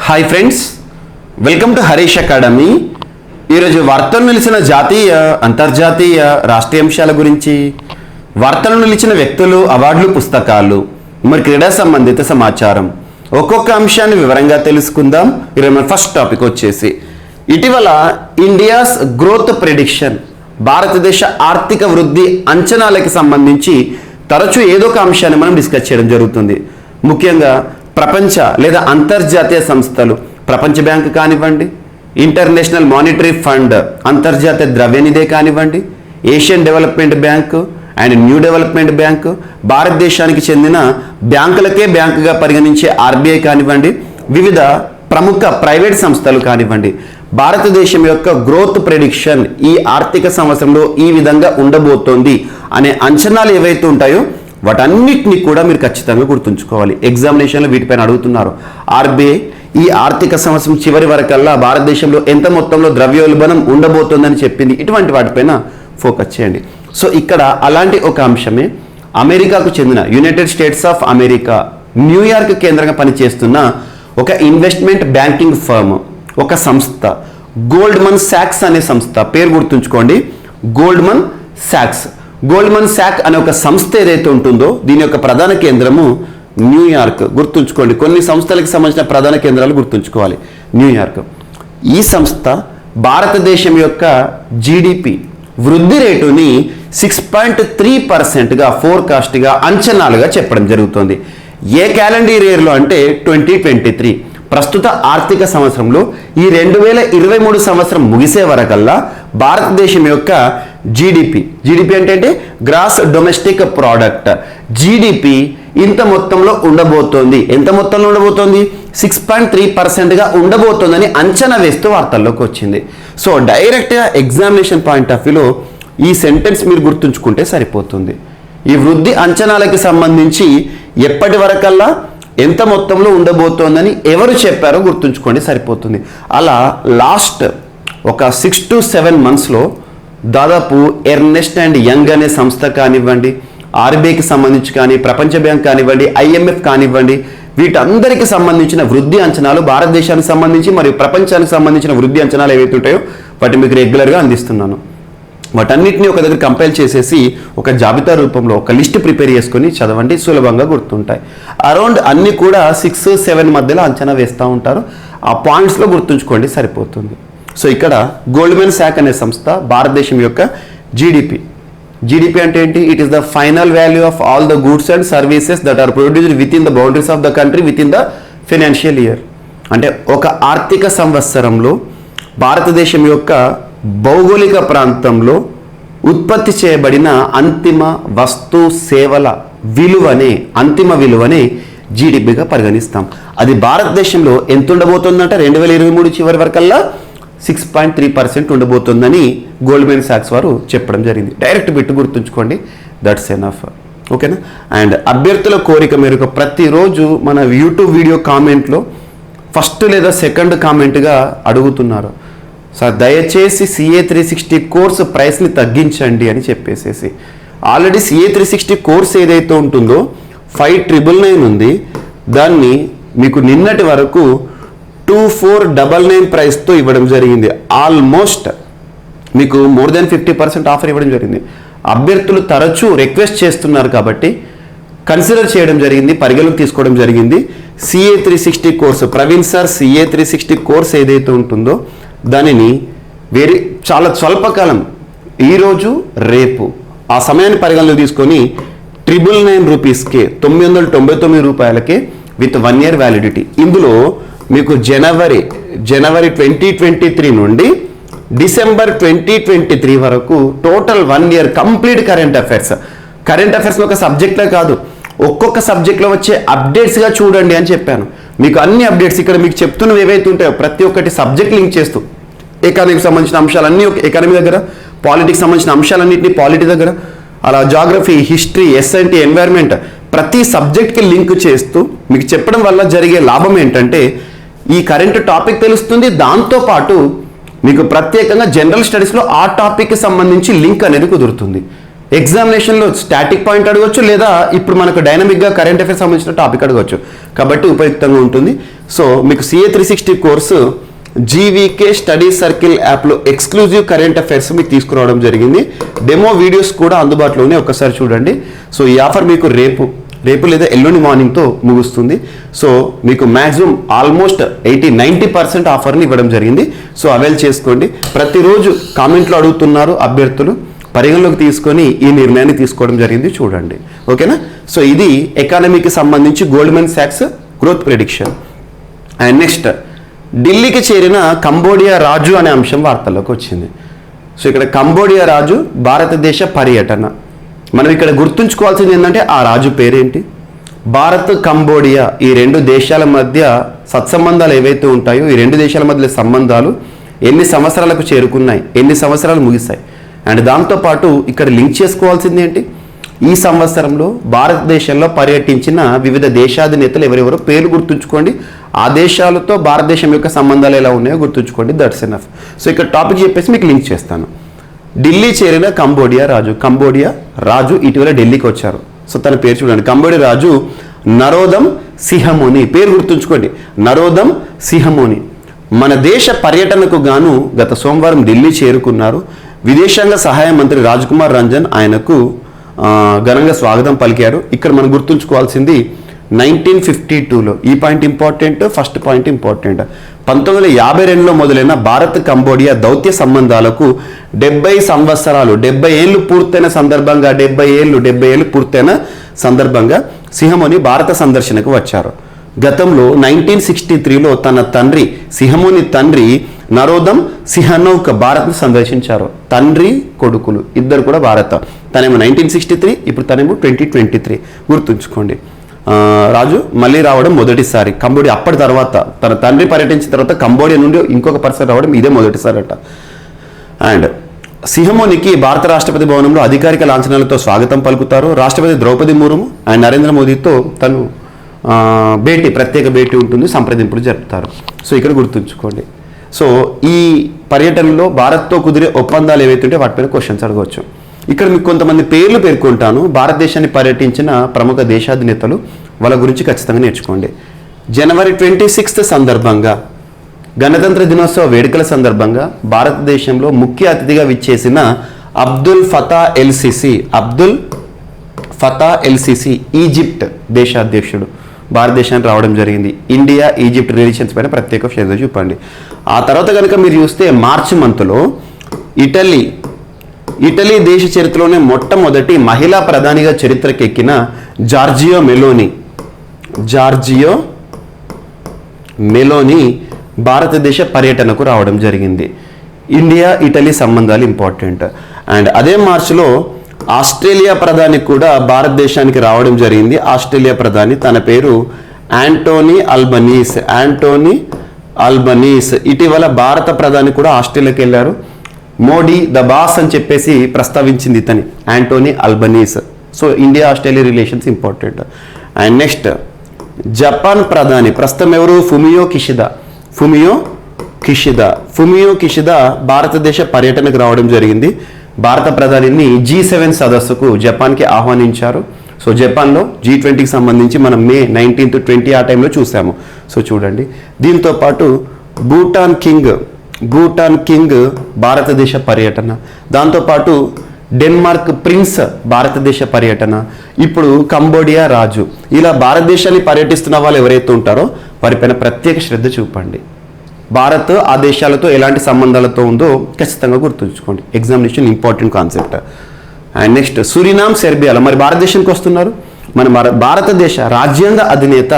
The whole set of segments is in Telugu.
Hi friends, welcome to Harish academy. ఈరోజు వార్తలు నిలిచిన జాతీయ అంతర్జాతీయ రాష్ట్రీయ అంశాల గురించి, వార్తలు నిలిచిన వ్యక్తులు, అవార్డులు, పుస్తకాలు, మరి క్రీడా సంబంధిత సమాచారం ఒక్కొక్క అంశాన్ని వివరంగా తెలుసుకుందాం. ఈరోజు మన ఫస్ట్ టాపిక్ వచ్చేసి ఇటీవల ఇండియాస్ గ్రోత్ ప్రెడిక్షన్, భారతదేశ ఆర్థిక వృద్ధి అంచనాలకి సంబంధించి తరచూ ఏదో ఒక అంశాన్ని మనం డిస్కస్ చేయడం జరుగుతుంది. ముఖ్యంగా ప్రపంచ లేదా అంతర్జాతీయ సంస్థలు, ప్రపంచ బ్యాంకు కానివ్వండి, ఇంటర్నేషనల్ మానిటరీ ఫండ్, అంతర్జాతీయ ద్రవ్యనిధి కానివ్వండి, Asian development bank and new development bank, భారతదేశానికి చెందిన బ్యాంకులకే బ్యాంకుగా పరిగణించే ఆర్బీఐ కానివ్వండి, వివిధ ప్రముఖ ప్రైవేట్ సంస్థలు కానివ్వండి, భారతదేశం యొక్క గ్రోత్ ప్రెడిక్షన్ ఈ ఆర్థిక సంవత్సరంలో ఈ విధంగా ఉండబోతోంది అనే అంచనాలు ఏవైతే ఉంటాయో వాటన్నిటిని కూడా మీరు ఖచ్చితంగా గుర్తుంచుకోవాలి. ఎగ్జామినేషన్లో వీటిపైన అడుగుతున్నారు. ఆర్బీఐ ఈ ఆర్థిక సంవత్సరం చివరి వరకల్లా భారతదేశంలో ఎంత మొత్తంలో ద్రవ్యోల్బణం ఉండబోతోందని చెప్పింది. ఇటువంటి వాటిపైన ఫోకస్ చేయండి. సో ఇక్కడ అలాంటి ఒక అంశమే అమెరికాకు చెందిన United states of America New York కేంద్రంగా పనిచేస్తున్న ఒక ఇన్వెస్ట్మెంట్ బ్యాంకింగ్ ఫర్మ్, ఒక సంస్థ, గోల్డ్మన్ సాక్స్ అనే సంస్థ. పేరు గుర్తుంచుకోండి, గోల్డ్మన్ సాక్స్. గోల్డ్మన్ సాక్ అనే ఒక సంస్థ ఏదైతే ఉంటుందో దీని యొక్క ప్రధాన కేంద్రము న్యూయార్క్. గుర్తుంచుకోండి, కొన్ని సంస్థలకు సంబంధించిన ప్రధాన కేంద్రాలు గుర్తుంచుకోవాలి. న్యూయార్క్. ఈ సంస్థ భారతదేశం యొక్క జీడిపి వృద్ధి రేటుని 6.3%గా ఫోర్కాస్ట్గా అంచనాలుగా చెప్పడం జరుగుతుంది. ఏ క్యాలెండర్ ఇయర్లో అంటే 2023 ప్రస్తుత ఆర్థిక సంవత్సరంలో ఈ 2023 సంవత్సరం ముగిసే వరకల్లా భారతదేశం యొక్క జీడిపి అంటే గ్రాస్ డొమెస్టిక్ ప్రోడక్ట్, జీడిపి ఇంత మొత్తంలో ఉండబోతోంది. ఎంత మొత్తంలో ఉండబోతోంది? 6.3%గా ఉండబోతోందని అంచనా వేస్తూ వార్తల్లోకి వచ్చింది. సో డైరెక్ట్గా ఎగ్జామినేషన్ పాయింట్ ఆఫ్ వ్యూలో ఈ సెంటెన్స్ మీరు గుర్తుంచుకుంటే సరిపోతుంది. ఈ వృద్ధి అంచనాలకి సంబంధించి ఎప్పటి వరకల్లా ఎంత మొత్తంలో ఉండబోతోందని ఎవరు చెప్పారో గుర్తుంచుకోండి, సరిపోతుంది. అలా లాస్ట్ ఒక 6 to 7 monthsలో దాదాపు ఎర్నెస్ట్ అండ్ యంగ్ అనే సంస్థ కానివ్వండి, ఆర్బీఐకి సంబంధించి కానీ, ప్రపంచ బ్యాంక్ కానివ్వండి, ఐఎంఎఫ్ కానివ్వండి, వీటందరికి సంబంధించిన వృద్ధి అంచనాలు, భారతదేశానికి సంబంధించి మరియు ప్రపంచానికి సంబంధించిన వృద్ధి అంచనాలు ఏవైతే ఉంటాయో వాటి మీకు రెగ్యులర్గా అందిస్తున్నాను. వాటన్నిటిని ఒక దగ్గర కంపైల్ చేసేసి ఒక జాబితా రూపంలో ఒక లిస్ట్ ప్రిపేర్ చేసుకొని చదవండి, సులభంగా గుర్తుంటాయి. అరౌండ్ అన్ని కూడా 6-7 మధ్యలో అంచనా వేస్తూ ఉంటారు. ఆ పాయింట్స్లో గుర్తుంచుకోండి, సరిపోతుంది. సో ఇక్కడ గోల్డ్మన్ సాక్ అనే సంస్థ భారతదేశం యొక్క జీడిపి అంటే ఏంటి? It is the final value of all the goods and services that are produced within the boundaries of the country within the financial year. అంటే ఒక ఆర్థిక సంవత్సరంలో భారతదేశం యొక్క భౌగోళిక ప్రాంతంలో ఉత్పత్తి చేయబడిన అంతిమ వస్తు సేవల విలువనే, అంతిమ విలువనే జీడిపిగా పరిగణిస్తాం. అది భారతదేశంలో ఎంత ఉండబోతుందంటే 2023 చివరి వరకల్లా 6.3% ఉండబోతుందని గోల్డ్మన్ సాక్స్ వారు చెప్పడం జరిగింది. డైరెక్ట్ బిట్ గుర్తుంచుకోండి, దట్స్ ఎనఫ్. ఓకేనా? అండ్ అభ్యర్థుల కోరిక మేరకు ప్రతిరోజు మన యూట్యూబ్ వీడియో కామెంట్లో ఫస్ట్ లేదా సెకండ్ కామెంట్గా అడుగుతున్నారు, సార్ దయచేసి CA 360 కోర్సు ప్రైస్ని తగ్గించండి అని చెప్పేసేసి. ఆల్రెడీ CA 360 కోర్స్ ఏదైతే ఉంటుందో 5,999 ఉంది. దాన్ని మీకు నిన్నటి వరకు 2,499 ప్రైస్తో ఇవ్వడం జరిగింది. ఆల్మోస్ట్ మీకు మోర్ దెన్ 50% ఆఫర్ ఇవ్వడం జరిగింది. అభ్యర్థులు తరచూ రిక్వెస్ట్ చేస్తున్నారు కాబట్టి కన్సిడర్ చేయడం జరిగింది, పరిగణలోకి తీసుకోవడం జరిగింది. CA 360 course, Praveen sir CA 360 course ఏదైతే ఉంటుందో దానిని చాలా స్వల్పకాలం, ఈరోజు రేపు ఆ సమయాన్ని పరిగణలోకి తీసుకొని 999 రూపీస్కే, 999 రూపాయలకే విత్ 1 year వ్యాలిడిటీ. ఇందులో మీకు జనవరి 2023 నుండి డిసెంబర్ 2023 వరకు total 1 year complete current affairs ఒక సబ్జెక్ట్లో కాదు, ఒక్కొక్క సబ్జెక్ట్లో వచ్చే అప్డేట్స్గా చూడండి అని చెప్పాను. మీకు అన్ని అప్డేట్స్ ఇక్కడ మీకు చెప్తున్నవి ఏవైతే ఉంటాయో ప్రతి ఒక్కటి సబ్జెక్ట్ లింక్ చేస్తూ, ఎకానమీకి సంబంధించిన అంశాలన్నీ ఎకానమీ దగ్గర, పాలిటిక్స్ సంబంధించిన అంశాలన్నింటినీ పాలిటీ దగ్గర, అలా జాగ్రఫీ, హిస్టరీ, ఎస్ఎన్టీ, ఎన్వైర్న్మెంట్ ప్రతి సబ్జెక్ట్కి లింక్ చేస్తూ మీకు చెప్పడం వల్ల జరిగే లాభం ఏంటంటే ఈ కరెంట్ టాపిక్ తెలుస్తుంది, దాంతోపాటు మీకు ప్రత్యేకంగా జనరల్ స్టడీస్లో ఆ టాపిక్కి సంబంధించి లింక్ అనేది కుదురుతుంది. ఎగ్జామినేషన్లో స్టాటిక్ పాయింట్ అడగవచ్చు, లేదా ఇప్పుడు మనకు డైనమిక్గా కరెంట్ అఫైర్స్ సంబంధించిన టాపిక్ అడగవచ్చు. కాబట్టి ఉపయుక్తంగా ఉంటుంది. సో మీకు CA 360 course GVK study circle యాప్లో ఎక్స్క్లూజివ్ కరెంట్ అఫైర్స్ మీకు తీసుకురావడం జరిగింది. డెమో వీడియోస్ కూడా అందుబాటులోనే, ఒక్కసారి చూడండి. సో ఈ ఆఫర్ మీకు రేపు లేదా ఎల్లుండి మార్నింగ్తో ముగుస్తుంది. సో మీకు మ్యాక్సిమం ఆల్మోస్ట్ 80-90% ఆఫర్ని ఇవ్వడం జరిగింది. సో అవైల్ చేసుకోండి. ప్రతిరోజు కామెంట్లో అడుగుతున్నారు అభ్యర్థులు, పరిగణలోకి తీసుకొని ఈ నిర్ణయాన్ని తీసుకోవడం జరిగింది. చూడండి, ఓకేనా. సో ఇది ఎకానమీకి సంబంధించి Goldman socks growth prediction. And next, ఢిల్లీకి చేరిన కంబోడియా రాజు అనే అంశం వార్తల్లోకి వచ్చింది. సో ఇక్కడ కంబోడియా రాజు భారతదేశ పర్యటన. మనం ఇక్కడ గుర్తుంచుకోవాల్సింది ఏంటంటే ఆ రాజు పేరేంటి. భారత్ కంబోడియా ఈ రెండు దేశాల మధ్య సత్సంబంధాలు ఏవైతే ఉంటాయో, ఈ రెండు దేశాల మధ్య సంబంధాలు ఎన్ని సంవత్సరాలకు చేరుకున్నాయి, ఎన్ని సంవత్సరాలు ముగిశాయి. అండ్ దాంతోపాటు ఇక్కడ లింక్ చేసుకోవాల్సింది ఏంటి, ఈ సంవత్సరంలో భారతదేశంలో పర్యటించిన వివిధ దేశాధినేతలు ఎవరెవరో పేర్లు గుర్తుంచుకోండి. ఆ దేశాలతో భారతదేశం యొక్క సంబంధాలు ఎలా ఉన్నాయో గుర్తుంచుకోండి. That's enough. సో ఇక్కడ టాపిక్ చెప్పేసి మీకు లింక్ చేస్తాను. ఢిల్లీ చేరిన కంబోడియా రాజు ఇటీవల ఢిల్లీకి వచ్చారు. సో తన పేరు చూడండి, కంబోడియా రాజు నరోదమ్ సిహమోని. పేరు గుర్తుంచుకోండి, నరోదమ్ సిహమోని. మన దేశ పర్యటనకు గాను గత సోమవారం ఢిల్లీ చేరుకున్నారు. విదేశాంగ సహాయ మంత్రి రాజ్కుమార్ రంజన్ ఆయనకు ఘనంగా స్వాగతం పలికారు. ఇక్కడ మనం గుర్తుంచుకోవాల్సింది 1952లో ఈ point important, first point important. 1952లో మొదలైన భారత్ కంబోడియా దౌత్య సంబంధాలకు 70 సంవత్సరాలు, 70 ఏళ్ళు పూర్తయిన సందర్భంగా 70 ఏళ్ళు పూర్తయిన సందర్భంగా సిహమోని భారత సందర్శనకు వచ్చారు. గతంలో 1963లో తన తండ్రి సిహమోని తండ్రి నరోదమ్ సిహనోవ్ భారత్ను సందర్శించారు. తండ్రి కొడుకులు ఇద్దరు కూడా భారత. తనేమో 1963, ఇప్పుడు తనేమో 2023. గుర్తుంచుకోండి. రాజు మళ్ళీ రావడం మొదటిసారి కంబోడియా. అప్పటి తర్వాత తన తండ్రి పర్యటించిన తర్వాత కంబోడియా నుండి ఇంకొక పర్సన్ రావడం ఇదే మొదటిసారి అట. అండ్ సిహమోనికి భారత రాష్ట్రపతి భవనంలో అధికారిక లాంఛనాలతో స్వాగతం పలుకుతారు. రాష్ట్రపతి ద్రౌపది ముర్ము అండ్ నరేంద్ర మోదీతో తను ప్రత్యేక భేటీ ఉంటుంది, సంప్రదింపులు జరుపుతారు. సో ఇక్కడ గుర్తుంచుకోండి. సో ఈ పర్యటనలో భారత్తో కుదిరే ఒప్పందాలు ఏవైతే ఉంటే వాటిపైన క్వశ్చన్స్ అడగవచ్చు. ఇక్కడ మీకు కొంతమంది పేర్లు పేర్కొంటాను. భారతదేశాన్ని పర్యటించిన ప్రముఖ దేశాధినేతలు, వాళ్ళ గురించి ఖచ్చితంగా నేర్చుకోండి. జనవరి 26 సందర్భంగా, గణతంత్ర దినోత్సవ వేడుకల సందర్భంగా భారతదేశంలో ముఖ్య అతిథిగా విచ్చేసిన అబ్దుల్ ఫతా ఎల్సిసి ఈజిప్ట్ దేశాధ్యక్షుడు భారతదేశానికి రావడం జరిగింది. ఇండియా ఈజిప్ట్ రిలేషన్స్ పైన ప్రత్యేక శ్రద్ధ చూపండి. ఆ తర్వాత కనుక మీరు చూస్తే మార్చి మంత్లో ఇటలీ దేశ చరిత్రలోనే మొట్టమొదటి మహిళా ప్రధానిగా చరిత్రకెక్కిన జార్జియో మెలోని భారతదేశ పర్యటనకు రావడం జరిగింది. ఇండియా ఇటలీ సంబంధాలు ఇంపార్టెంట్. అండ్ అదే మార్చిలో ఆస్ట్రేలియా ప్రధాని కూడా భారతదేశానికి రావడం జరిగింది. ఆస్ట్రేలియా ప్రధాని తన పేరు యాంటోనీ అల్బనీస్. ఇటీవల భారత ప్రధాని కూడా ఆస్ట్రేలియాకి వెళ్ళారు. మోడీ ద బాస్ అని చెప్పేసి ప్రస్తావించింది ఇతని, Anthony Albanese. So India Australia relations important. And next, Japan ప్రధాని ప్రస్తుతం ఎవరు, ఫుమియో కిషిదా భారతదేశ పర్యటనకు రావడం జరిగింది. భారత ప్రధానిని G7 సదస్సుకు జపాన్కి ఆహ్వానించారు. సో జపాన్లో G20కి సంబంధించి మనం మే 19 to 20 ఆ టైంలో చూసాము. సో చూడండి. దీంతో పాటు భూటాన్ కింగ్ భారతదేశ పర్యటన, దాంతోపాటు డెన్మార్క్ ప్రిన్స్ భారతదేశ పర్యటన, ఇప్పుడు కంబోడియా రాజు. ఇలా భారతదేశాన్ని పర్యటిస్తున్న వాళ్ళు ఎవరైతే ఉంటారో వారిపైన ప్రత్యేక శ్రద్ధ చూపండి. భారత్ ఆ దేశాలతో ఎలాంటి సంబంధాలతో ఉందో ఖచ్చితంగా గుర్తుంచుకోండి. Examination important concept. And next, Suriname సెర్బియాలో మరి భారతదేశానికి వస్తున్నారు. మన భారతదేశ రాజ్యాంగ అధినేత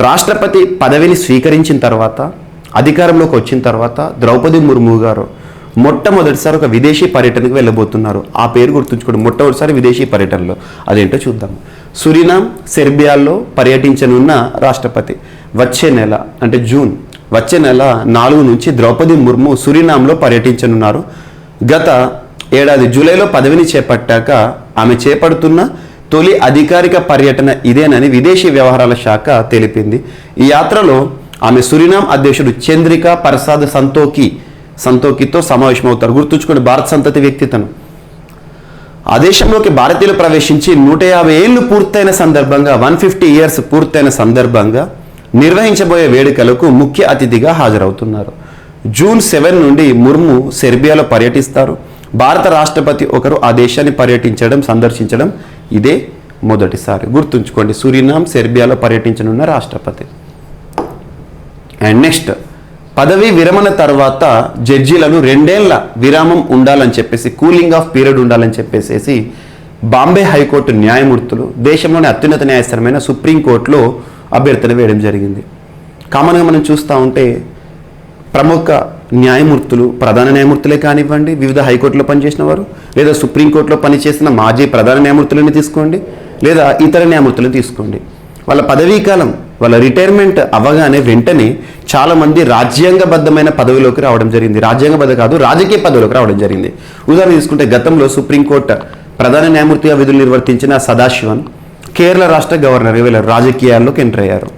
రాష్ట్రపతి పదవిని స్వీకరించిన తర్వాత, అధికారంలోకి వచ్చిన తర్వాత ద్రౌపది ముర్ము గారు మొట్టమొదటిసారి ఒక విదేశీ పర్యటనకు వెళ్ళబోతున్నారు. ఆ పేరు గుర్తుంచుకోండి, మొట్టమొదటిసారి విదేశీ పర్యటనలో. అదేంటో చూద్దాం. సురినామ్ సెర్బియాలో పర్యటించనున్న రాష్ట్రపతి వచ్చే నెల, అంటే జూన్, వచ్చే నెల 4 నుంచి ద్రౌపది ముర్ము సురినామ్లో పర్యటించనున్నారు. గత ఏడాది జూలైలో పదవిని చేపట్టాక ఆమె చేపడుతున్న తొలి అధికారిక పర్యటన ఇదేనని విదేశీ వ్యవహారాల శాఖ తెలిపింది. ఈ యాత్రలో ఆమె సురినామ్ అధ్యక్షుడు చంద్రికా పర్సాద్ సంతోకితో సమావేశమవుతారు. గుర్తుంచుకోండి, భారత సంతతి వ్యక్తి తను. ఆ దేశంలోకి భారతీయులు ప్రవేశించి 150 ఏళ్ళు పూర్తయిన సందర్భంగా 150 ఇయర్స్ పూర్తయిన సందర్భంగా నిర్వహించబోయే వేడుకలకు ముఖ్య అతిథిగా హాజరవుతున్నారు. జూన్ 7 నుండి ముర్ము సెర్బియాలో పర్యటిస్తారు. భారత రాష్ట్రపతి ఒకరు ఆ దేశాన్ని సందర్శించడం ఇదే మొదటిసారి. గుర్తుంచుకోండి, సురినామ్ సెర్బియాలో పర్యటించనున్న రాష్ట్రపతి. అండ్ నెక్స్ట్, పదవీ విరమణ తర్వాత జడ్జీలను 2 ఏళ్ల విరామం ఉండాలని చెప్పేసి, కూలింగ్ ఆఫ్ పీరియడ్ ఉండాలని చెప్పేసి బాంబే హైకోర్టు న్యాయమూర్తులు దేశంలోని అత్యున్నత న్యాయస్థానమైన సుప్రీంకోర్టులో అభ్యర్థన వేయడం జరిగింది. కామన్గా మనం చూస్తూ ఉంటే ప్రముఖ న్యాయమూర్తులు, ప్రధాన న్యాయమూర్తులే కానివ్వండి, వివిధ హైకోర్టులో పనిచేసిన వారు, లేదా సుప్రీంకోర్టులో పనిచేసిన మాజీ ప్రధాన న్యాయమూర్తులని తీసుకోండి, లేదా ఇతర న్యాయమూర్తులను తీసుకోండి, వాళ్ళ పదవీకాలం, వాళ్ళ రిటైర్మెంట్ అవ్వగానే వెంటనే చాలామంది రాజ్యాంగబద్ధమైన పదవిలోకి రావడం జరిగింది. రాజ్యాంగబద్ధ కాదు, రాజకీయ పదవిలోకి రావడం జరిగింది. ఉదాహరణ తీసుకుంటే గతంలో సుప్రీంకోర్టు ప్రధాన న్యాయమూర్తిగా విధులు నిర్వర్తించిన సదాశివన్ కేరళ రాష్ట్ర గవర్నర్ వీళ్ళ రాజకీయాల్లోకి ఎంటర్ అయ్యారు.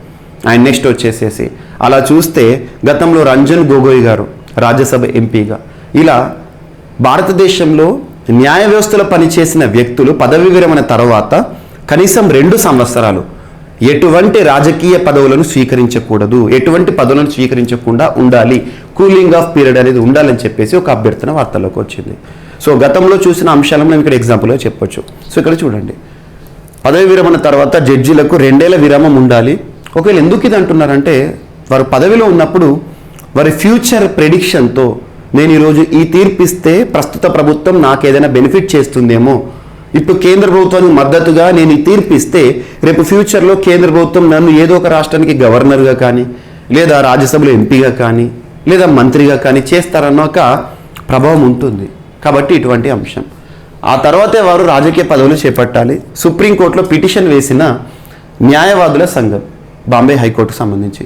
ఆయన నెక్స్ట్ వచ్చేసేసి అలా చూస్తే గతంలో రంజన్ గొగోయ్ గారు రాజ్యసభ ఎంపీగా, ఇలా భారతదేశంలో న్యాయ వ్యవస్థలో పనిచేసిన వ్యక్తులు పదవి విరమణ తర్వాత కనీసం 2 సంవత్సరాలు ఎటువంటి రాజకీయ పదవులను స్వీకరించకూడదు, ఎటువంటి పదవులను స్వీకరించకుండా ఉండాలి, కూలింగ్ ఆఫ్ పీరియడ్ అనేది ఉండాలని చెప్పేసి ఒక అభ్యర్థన వార్తల్లోకి వచ్చింది. సో గతంలో చూసిన అంశాలను మేము ఇక్కడ ఎగ్జాంపుల్గా చెప్పొచ్చు. సో ఇక్కడ చూడండి, పదవి విరమణ తర్వాత జడ్జీలకు 2 ఏళ్ల విరామం ఉండాలి. ఒకవేళ ఎందుకు ఇది అంటున్నారంటే, వారు పదవిలో ఉన్నప్పుడు వారి ఫ్యూచర్ ప్రెడిక్షన్తో నేను ఈరోజు ఈ తీర్పిస్తే ప్రస్తుత ప్రభుత్వం నాకు ఏదైనా బెనిఫిట్ చేస్తుందేమో, ఇప్పుడు కేంద్ర ప్రభుత్వానికి మద్దతుగా నేను ఈ తీర్పిస్తే రేపు ఫ్యూచర్లో కేంద్ర ప్రభుత్వం నన్ను ఏదో ఒక రాష్ట్రానికి గవర్నర్గా కానీ, లేదా రాజ్యసభలో ఎంపీగా కానీ, లేదా మంత్రిగా కానీ చేస్తారన్న ఒక ప్రభావం ఉంటుంది. కాబట్టి ఇటువంటి అంశం. ఆ తర్వాతే వారు రాజకీయ పదవులు చేపట్టాలి. సుప్రీంకోర్టులో పిటిషన్ వేసిన న్యాయవాదుల సంఘం, బాంబే హైకోర్టుకు సంబంధించి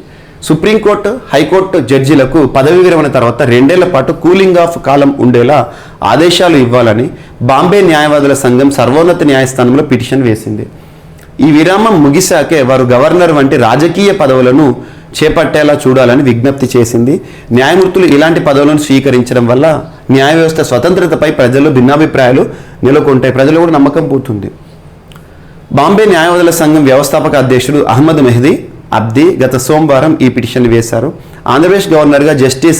సుప్రీంకోర్టు, హైకోర్టు జడ్జీలకు పదవి విరమణ తర్వాత 2 ఏళ్ల పాటు కూలింగ్ ఆఫ్ కాలం ఉండేలా ఆదేశాలు ఇవ్వాలని బాంబే న్యాయవాదుల సంఘం సర్వోన్నత న్యాయస్థానంలో పిటిషన్ వేసింది. ఈ విరామం ముగిశాకే వారు గవర్నర్ వంటి రాజకీయ పదవులను చేపట్టేలా చూడాలని విజ్ఞప్తి చేసింది. న్యాయమూర్తులు ఇలాంటి పదవులను స్వీకరించడం వల్ల న్యాయ వ్యవస్థ స్వతంత్రతపై ప్రజల్లో భిన్నాభిప్రాయాలు నెలకొంటాయి, ప్రజలు కూడా నమ్మకం పోతుంది. బాంబే న్యాయవాదుల సంఘం వ్యవస్థాపక అధ్యక్షుడు అహ్మద్ మెహదీ అబ్దీ గత సోమవారం ఈ పిటిషన్ వేశారు. ఆంధ్రప్రదేశ్ గవర్నర్గా జస్టిస్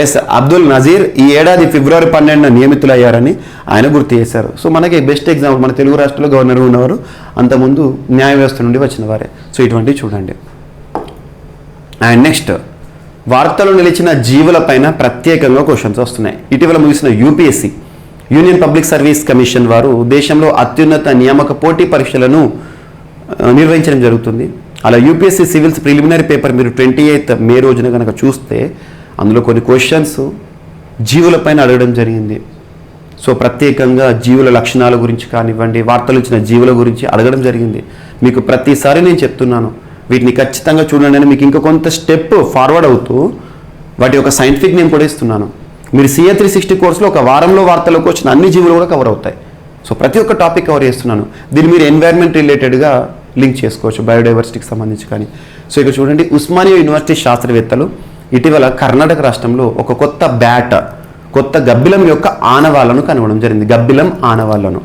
ఎస్ అబ్దుల్ నజీర్ ఈ ఏడాది ఫిబ్రవరి 12న నియమితులయ్యారని ఆయన గుర్తు చేశారు. సో మనకి బెస్ట్ ఎగ్జాంపుల్, మన తెలుగు రాష్ట్రంలో గవర్నర్ ఉన్నవారు అంతకుముందు న్యాయ వ్యవస్థ నుండి వచ్చిన వారే. సో ఇటువంటివి చూడండి. అండ్ నెక్స్ట్, వార్తలు నిలిచిన జీవులపైన ప్రత్యేకంగా క్వశ్చన్స్ వస్తున్నాయి. ఇటీవల ముగిసిన UPSC, union public service commission వారు దేశంలో అత్యున్నత నియామక పోటీ పరీక్షలను నిర్వహించడం జరుగుతుంది. అలా యూపీఎస్సీ సివిల్స్ ప్రిలిమినరీ పేపర్ మీరు 28 మే రోజున కనుక చూస్తే అందులో కొన్ని క్వశ్చన్స్ జీవులపైన అడగడం జరిగింది. సో ప్రత్యేకంగా జీవుల లక్షణాల గురించి కానివ్వండి, వార్తలు ఇచ్చిన జీవుల గురించి అడగడం జరిగింది. మీకు ప్రతిసారి నేను చెప్తున్నాను, వీటిని ఖచ్చితంగా చూడండి అని మీకు ఇంకా కొంత స్టెప్ ఫార్వర్డ్ అవుతూ వాటి యొక్క సైంటిఫిక్ నేమ్ కూడా ఇస్తున్నాను. మీరు CA 360 కోర్సులో ఒక వారంలో వార్తలకు వచ్చిన అన్ని జీవులు కూడా కవర్ అవుతాయి. సో ప్రతి ఒక్క టాపిక్ కవర్ చేస్తున్నాను. దీన్ని మీరు ఎన్వైర్న్మెంట్ రిలేటెడ్గా లింక్ చేసుకోవచ్చు, బయోడైవర్సిటీకి సంబంధించి కానీ. సో ఇక్కడ చూడండి, ఉస్మానియా యూనివర్సిటీ శాస్త్రవేత్తలు ఇటీవల కర్ణాటక రాష్ట్రంలో ఒక కొత్త గబ్బిలం యొక్క ఆనవాళ్లను కనుగొనడం జరిగింది. గబ్బిలం ఆనవాళ్లను.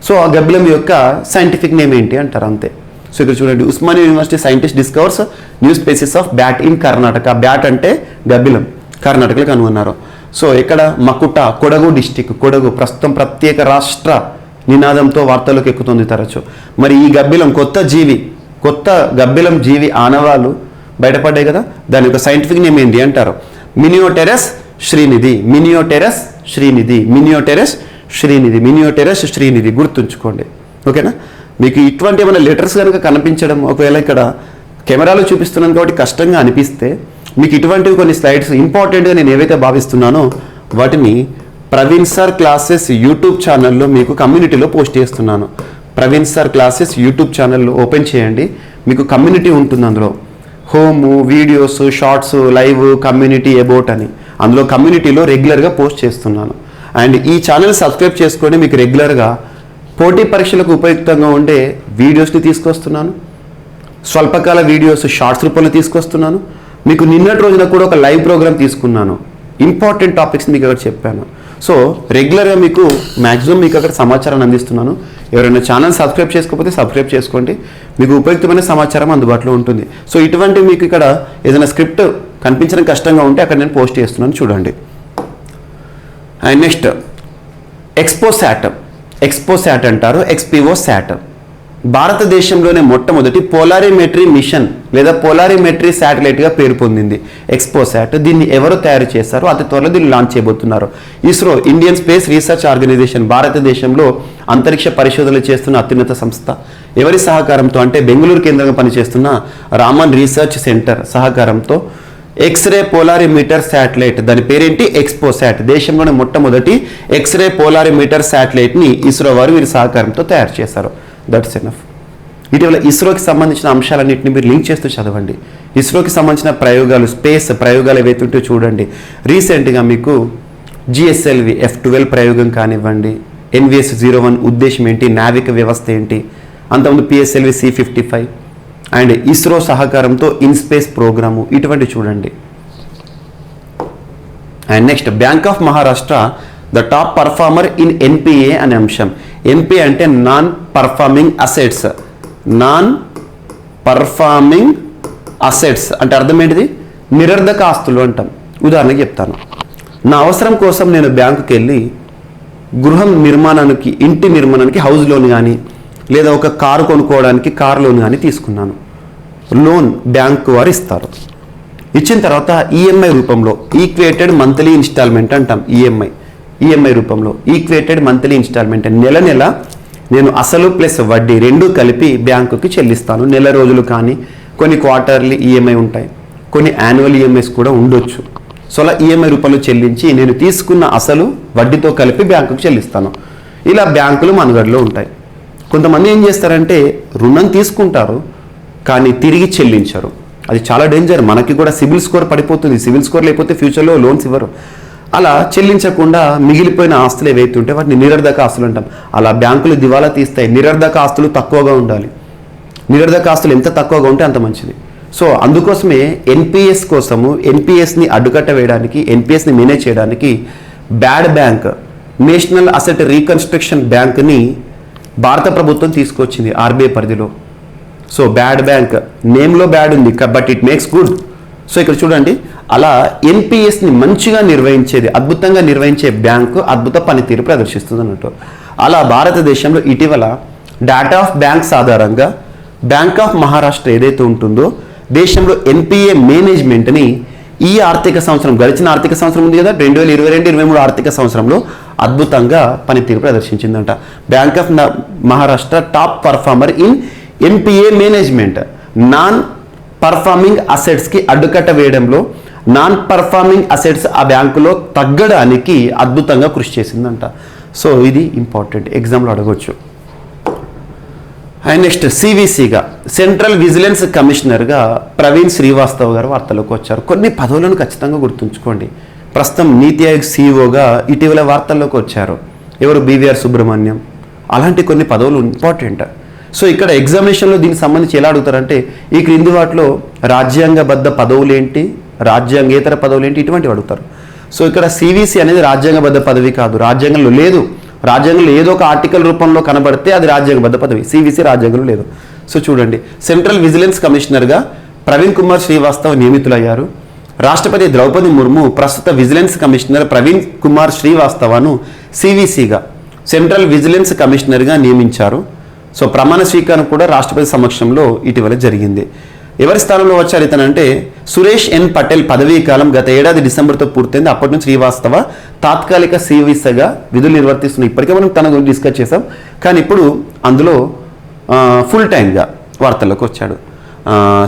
సో ఆ గబ్బిలం యొక్క సైంటిఫిక్ నేమ్ ఏంటి అంటారు, అంతే. సో ఇక్కడ చూడండి, Osmania university scientist discovers new species of bat in Karnataka. Bat అంటే గబ్బిలం, కర్ణాటకలో కనుగొన్నారు. సో ఇక్కడ మకుట, కొడగు డిస్టిక్, కొడగు ప్రస్తుతం ప్రత్యేక రాష్ట్ర నినాదంతో వార్తల్లోకి ఎక్కుతుంది తరచు. మరి ఈ గబ్బిలం కొత్త గబ్బిలం జీవి ఆనవాళ్ళు బయటపడ్డాయి కదా, దాని యొక్క సైంటిఫిక్ నేమ్ ఏంటి అంటారు, మినియోటెరస్ శ్రీనిధి. మినియోటెరస్ శ్రీనిధి గుర్తుంచుకోండి, ఓకేనా. మీకు ఇటువంటి ఏమైనా లెటర్స్ కనుక కనిపించడం, ఒకవేళ ఇక్కడ కెమెరాలో చూపిస్తున్నాను కాబట్టి కష్టంగా అనిపిస్తే, మీకు ఇటువంటివి కొన్ని స్లైడ్స్ ఇంపార్టెంట్గా నేను ఏవైతే భావిస్తున్నానో వాటిని ప్రవీణ్ సార్ క్లాసెస్ యూట్యూబ్ ఛానల్లో మీకు కమ్యూనిటీలో పోస్ట్ చేస్తున్నాను. ప్రవీణ్ సార్ క్లాసెస్ యూట్యూబ్ ఛానల్లో ఓపెన్ చేయండి, మీకు కమ్యూనిటీ ఉంటుంది. అందులో home, videos, shorts, live, community, about అని అందులో కమ్యూనిటీలో రెగ్యులర్గా పోస్ట్ చేస్తున్నాను. అండ్ ఈ ఛానల్ సబ్స్క్రైబ్ చేసుకొని మీకు రెగ్యులర్గా పోటీ పరీక్షలకు ఉపయుక్తంగా ఉండే వీడియోస్ని తీసుకొస్తున్నాను, స్వల్పకాల వీడియోస్ షార్ట్స్ రూపంలో తీసుకొస్తున్నాను. మీకు నిన్నటి రోజున కూడా ఒక లైవ్ ప్రోగ్రామ్ తీసుకున్నాను, ఇంపార్టెంట్ టాపిక్స్ మీకు ఎవరు చెప్పాను. సో రెగ్యులర్గా మీకు మ్యాక్సిమం మీకు అక్కడ సమాచారాన్ని అందిస్తున్నాను. ఎవరైనా ఛానల్ సబ్స్క్రైబ్ చేసుకోకపోతే సబ్స్క్రైబ్ చేసుకోండి, మీకు ఉపయుక్తమైన సమాచారం అందుబాటులో ఉంటుంది. సో ఇటువంటి మీకు ఇక్కడ ఏదైనా స్క్రిప్ట్ కనిపించడం కష్టంగా ఉంటే అక్కడ నేను పోస్ట్ చేస్తున్నాను, చూడండి. అండ్ నెక్స్ట్ ఎక్స్పోసాట్ అంటారు, ఎక్స్పిఓ శాట్. భారతదేశంలోనే మొట్టమొదటి పోలారిమెట్రీ మిషన్ లేదా పోలారిమెట్రీ శాటిలైట్గా పేరు పొందింది ఎక్స్పోసాట్. దీన్ని ఎవరు తయారు చేశారో అతి త్వరలో దీన్ని లాంచ్ చేయబోతున్నారు. ISRO, Indian space research organisation, భారతదేశంలో అంతరిక్ష పరిశోధనలు చేస్తున్న అత్యున్నత సంస్థ. ఎవరి సహకారంతో అంటే బెంగళూరు కేంద్రంగా పనిచేస్తున్న రామన్ రీసెర్చ్ సెంటర్ సహకారంతో ఎక్స్రే పోలారిమీటర్ శాటిలైట్, దాని పేరేంటి ఎక్స్పోసాట్, దేశంలోనే మొట్టమొదటి ఎక్స్రే పోలారిమీటర్ శాటిలైట్ని ఇస్రో వారు వీరి సహకారంతో తయారు చేశారు. That's enough. ఇటీవల ఇస్రోకి సంబంధించిన అంశాలన్నింటినీ మీరు లింక్ చేస్తూ చదవండి. ఇస్రోకి సంబంధించిన ప్రయోగాలు, స్పేస్ ప్రయోగాలు ఏవైతే ఉంటే చూడండి. రీసెంట్గా మీకు GSLV F12 ప్రయోగం కానివ్వండి, NVS-01 ఉద్దేశం ఏంటి, నావిక వ్యవస్థ ఏంటి, అంతకుముందు PSLV C-55 అండ్ ఇస్రో సహకారంతో ఇన్స్పేస్ ప్రోగ్రాము, ఇటువంటి చూడండి. And next bank of Maharashtra the top performer in NPA అనే అంశం. NPA అంటే నాన్ పర్ఫార్మింగ్ అసెట్స్ అంటే అర్థం ఏంటిది, నిరర్ధక ఆస్తులు అంటాం. ఉదాహరణకి చెప్తాను. నా అవసరం కోసం నేను బ్యాంకుకి వెళ్ళి గృహం నిర్మాణానికి, ఇంటి నిర్మాణానికి హౌస్ లోన్ కానీ లేదా ఒక కారు కొనుక్కోవడానికి కార్ లోన్ కానీ తీసుకున్నాను. లోన్ బ్యాంకు వారు ఇస్తారు. ఇచ్చిన తర్వాత EMI రూపంలో, ఈక్వేటెడ్ మంత్లీ ఇన్స్టాల్మెంట్ అంటాం. ఈఎంఐ రూపంలో ఈక్వేటెడ్ మంత్లీ ఇన్స్టాల్మెంట్, నెల నెల నేను అసలు ప్లస్ వడ్డీ రెండూ కలిపి బ్యాంకుకి చెల్లిస్తాను. నెల రోజులు కానీ, కొన్ని క్వార్టర్లీ EMI ఉంటాయి, కొన్ని యాన్యువల్ EMIs కూడా ఉండొచ్చు. సో అలా EMI రూపంలో చెల్లించి నేను తీసుకున్న అసలు వడ్డీతో కలిపి బ్యాంకుకి చెల్లిస్తాను. ఇలా బ్యాంకులు మనుగడలో ఉంటాయి. కొంతమంది ఏం చేస్తారంటే రుణం తీసుకుంటారు కానీ తిరిగి చెల్లించరు. అది చాలా డేంజర్. మనకి కూడా సిబిల్ స్కోర్ పడిపోతుంది. సిబిల్ స్కోర్ లేకపోతే ఫ్యూచర్లో లోన్స్ ఇవ్వరు. అలా చెల్లించకుండా మిగిలిపోయిన ఆస్తులు ఏవైతే ఉంటే వాటిని నిరర్ధక ఆస్తులు అంటాం. అలా బ్యాంకులు దివాలా తీస్తాయి. నిరర్ధక ఆస్తులు తక్కువగా ఉండాలి. నిరర్ధక ఆస్తులు ఎంత తక్కువగా ఉంటే అంత మంచిది. సో అందుకోసమే NPS కోసము, NPSని అడ్డుకట్ట వేయడానికి, NPSని మేనేజ్ చేయడానికి bad bank, national asset reconstruction బ్యాంక్ని భారత ప్రభుత్వం తీసుకొచ్చింది RBI పరిధిలో. సో బ్యాడ్ బ్యాంక్ నేమ్లో బ్యాడ్ ఉంది, but it makes good. So ఇక్కడ చూడండి, అలా NPSని మంచిగా నిర్వహించేది, అద్భుతంగా నిర్వహించే బ్యాంకు అద్భుత పనితీరు ప్రదర్శిస్తుంది అన్నట్టు. అలా భారతదేశంలో ఇటీవల డేటా ఆఫ్ బ్యాంక్స్ ఆధారంగా బ్యాంక్ ఆఫ్ మహారాష్ట్ర ఏదైతే ఉంటుందో దేశంలో NPA మేనేజ్మెంట్ని ఈ ఆర్థిక సంవత్సరం, గడిచిన ఆర్థిక సంవత్సరం ఉంది కదా 2022-23 ఆర్థిక సంవత్సరంలో అద్భుతంగా పనితీరు ప్రదర్శించిందంట. Bank of Maharashtra top performer in NPA management. Non performing అసెట్స్కి అడ్డుకట్ట వేయడంలో, నాన్ పర్ఫార్మింగ్ అసెట్స్ ఆ బ్యాంకులో తగ్గడానికి అద్భుతంగా కృషి చేసిందంట. సో ఇది ఇంపార్టెంట్, ఎగ్జామ్లో అడగవచ్చు. అండ్ నెక్స్ట్ CVCగా, సెంట్రల్ విజిలెన్స్ కమిషనర్గా ప్రవీణ్ శ్రీవాస్తవ్ గారు వార్తల్లోకి వచ్చారు. కొన్ని పదవులను ఖచ్చితంగా గుర్తుంచుకోండి. ప్రస్తుతం నీతి ఆయోగ్ CEOగా ఇటీవల వార్తల్లోకి వచ్చారు. ఎవరు, BVR సుబ్రహ్మణ్యం. అలాంటి కొన్ని పదవులు ఇంపార్టెంట్. సో ఇక్కడ ఎగ్జామినేషన్లో దీనికి సంబంధించి ఎలా అడుగుతారంటే ఈ క్రింది వాటిలో రాజ్యాంగబద్ధ పదవులు ఏంటి, రాజ్యాంగేతర పదవులు ఏంటి, ఇటువంటివి అడుగుతారు. సో ఇక్కడ CVC అనేది రాజ్యాంగబద్ధ పదవి కాదు, రాజ్యాంగంలో లేదు. రాజ్యాంగంలో ఏదో ఒక ఆర్టికల్ రూపంలో కనబడితే అది రాజ్యాంగబద్ధ పదవి. CVC రాజ్యాంగంలో లేదు. సో చూడండి, సెంట్రల్ విజిలెన్స్ కమిషనర్గా ప్రవీణ్ కుమార్ శ్రీవాస్తవ్ నియమితులయ్యారు. రాష్ట్రపతి ద్రౌపది ముర్ము ప్రస్తుత విజిలెన్స్ కమిషనర్ ప్రవీణ్ కుమార్ శ్రీవాస్తవను CVCగా, సెంట్రల్ విజిలెన్స్ కమిషనర్గా నియమించారు. సో ప్రమాణ స్వీకారం కూడా రాష్ట్రపతి సమక్షంలో ఇటీవల జరిగింది. ఎవరి స్థానంలో వచ్చారు ఇతనంటే సురేష్ ఎన్ పటేల్ పదవీ కాలం గత ఏడాది డిసెంబర్తో పూర్తయింది. అప్పటి నుంచి శ్రీవాస్తవ తాత్కాలిక CVCగా విధులు నిర్వర్తిస్తున్నారు. ఇప్పటికే మనం తన గురించి డిస్కస్ చేసాం, కానీ ఇప్పుడు అందులో ఫుల్ టైమ్గా వార్తల్లోకి వచ్చాడు.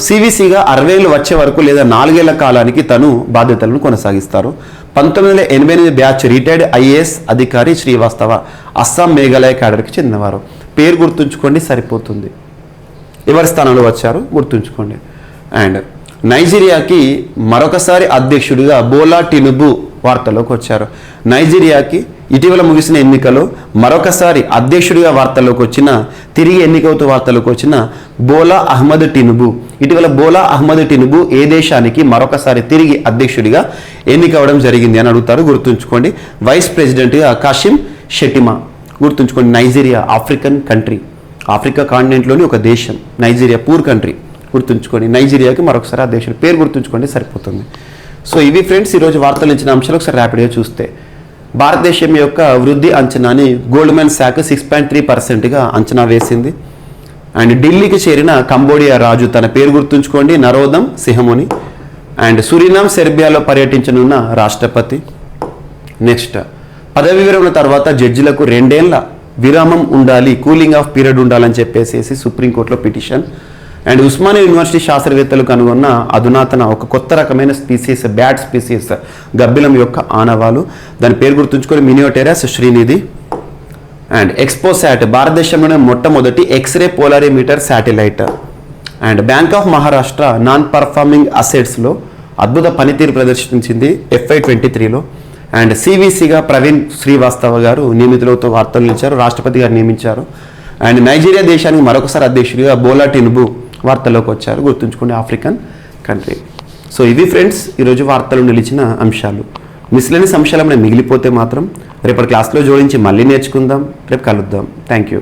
CVCగా 60 ఏళ్ళు వచ్చే వరకు లేదా 4 ఏళ్ల కాలానికి తను బాధ్యతలను కొనసాగిస్తారు. 1988 బ్యాచ్ రిటైర్డ్ IAS అధికారి శ్రీవాస్తవ, అస్సాం మేఘాలయ క్యాడర్కి చెందినవారు. పేరు గుర్తుంచుకోండి సరిపోతుంది. ఎవరి స్థానంలో వచ్చారు గుర్తుంచుకోండి. అండ్ నైజీరియాకి మరొకసారి అధ్యక్షుడిగా బోలా టినుబు వార్తల్లోకి వచ్చారు. నైజీరియాకి ఇటీవల ముగిసిన ఎన్నికలో మరొకసారి అధ్యక్షుడిగా వార్తల్లోకి వచ్చిన, తిరిగి ఎన్నికవుతూ వార్తల్లోకి వచ్చిన బోలా అహ్మద్ టినుబు. ఇటీవల బోలా అహ్మద్ టినుబు ఏ దేశానికి మరొకసారి తిరిగి అధ్యక్షుడిగా ఎన్నికవడం జరిగింది అని అడుగుతారు, గుర్తుంచుకోండి. వైస్ ప్రెసిడెంట్గా కాసిం షెటిమా. గుర్తుంచుకోండి, నైజీరియా ఆఫ్రికన్ కంట్రీ, ఆఫ్రికా కాంటినెంట్లోని ఒక దేశం నైజీరియా, పూర్ కంట్రీ. గుర్తుంచుకోండి, నైజీరియాకి మరొకసారి అధ్యక్షుడు పేరు గుర్తుంచుకోండి సరిపోతుంది. సో ఇవి ఫ్రెండ్స్ ఈరోజు వార్తలు ఇచ్చిన అంశాలు. ఒకసారి ర్యాపిడ్గా చూస్తే, భారతదేశం యొక్క వృద్ధి అంచనాని గోల్డ్మెన్ శాఖ 6.3%గా అంచనా వేసింది. అండ్ ఢిల్లీకి చేరిన కంబోడియా రాజు, తన పేరు గుర్తుంచుకోండి, నరోదం సిహముని. అండ్ సురినామ్, సెర్బియాలో పర్యటించనున్న రాష్ట్రపతి. నెక్స్ట్, పదవి విరమణ తర్వాత జడ్జిలకు 2 ఏళ్ల విరామం ఉండాలి, కూలింగ్ ఆఫ్ పీరియడ్ ఉండాలని చెప్పేసి సుప్రీంకోర్టులో పిటిషన్. అండ్ ఉస్మానియా యూనివర్సిటీ శాస్త్రవేత్తలు కనుగొన్న అధునాతన ఒక కొత్త రకమైన స్పీసీస్, బ్యాట్ స్పీసీస్, గబ్బిలం యొక్క ఆనవాలు. దాని పేరు గుర్తుంచుకొని మినియోటెరస్ శ్రీనిధి. అండ్ ఎక్స్పోసాట్, భారతదేశంలోనే మొట్టమొదటి X ray polarimeter satellite. And bank of Maharashtra non performing అసెట్స్లో అద్భుత పనితీరు ప్రదర్శించింది FY23లో. అండ్ CVCగా ప్రవీణ్ శ్రీవాస్తవ గారు నియమితులతో వార్తలు నిలిచారు, రాష్ట్రపతి గారు నియమించారు. అండ్ నైజీరియా దేశానికి మరొకసారి అధ్యక్షుడిగా బోలా టినుబు వార్తల్లోకి వచ్చారు, గుర్తుంచుకోండి, ఆఫ్రికన్ కంట్రీ. సో ఇవి ఫ్రెండ్స్ ఈరోజు వార్తలు నిలిచిన అంశాలు. మిస్లెనియస్ అంశాలు ఏమైనా మిగిలిపోతే మాత్రం రేపటి క్లాస్లో జోడించి మళ్ళీ నేర్చుకుందాం. రేపు కలుద్దాం. Thank you.